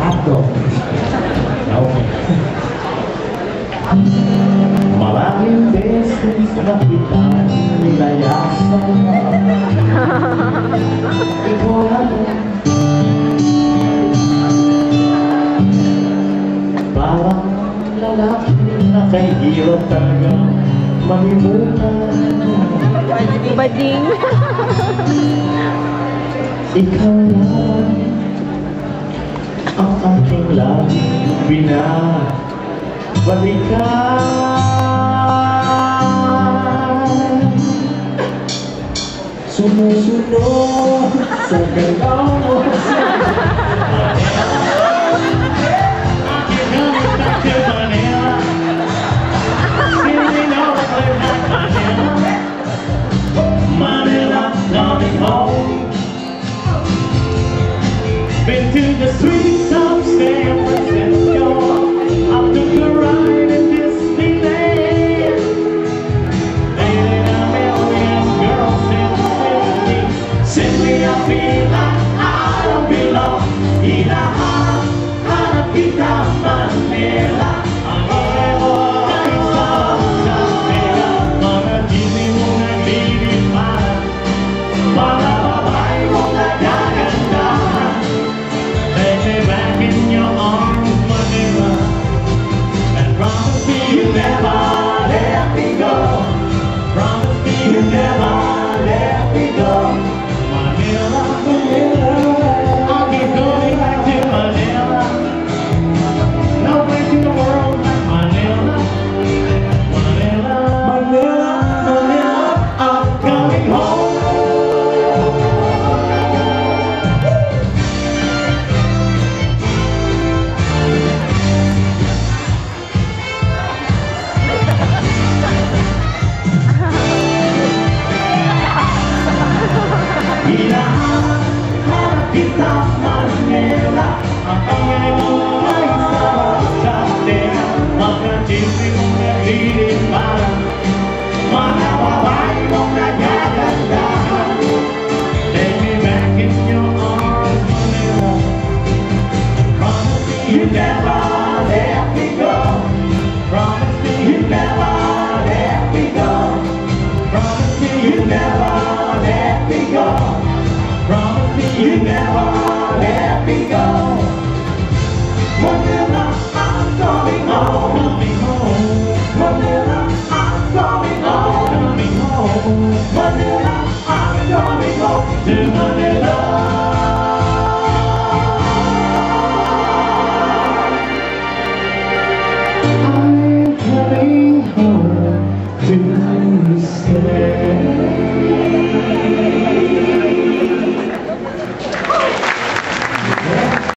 hát rồi. Maraming beses na kita nilayasan. Ikaw lang parang lalaki na kay hirap talaga malimutan. Bading. Ikaw lang ang aking laging binabalikan. Sumusunod sa galaw mo. Been to the streets of San Francisco. I took a ride in Disneyland. Dated a million girls in Simply I feel like I don't belong. Hinahanap kita Manila. Ang ewan ay sa pera. Mga gising mo naglilipan. Mga babae mong nagagandahan. Take me back in your arms, Manila, and promise me you'll never let me go. Promise me you'll never let me go. Manila, Manila, I'll keep going back to Manila. No place in the world like Manila. Manila, Manila, Manila, I'm coming home. Hinahanap kita Manila. Ang ingay mo ay sarap sa tela. Mga gising mong naglilipan. Mga babae mong nagagandahan. Take me back in your arms, Manila. Promise me you'll never let me go. Promise me you'll never let me go. Promise me you'll never let me go. Promise me you never let me go. Manila, I'm coming home. Coming home. Manila, I'm coming home. Coming home. Manila, I'm coming home to Manila. I'm coming home to Manila.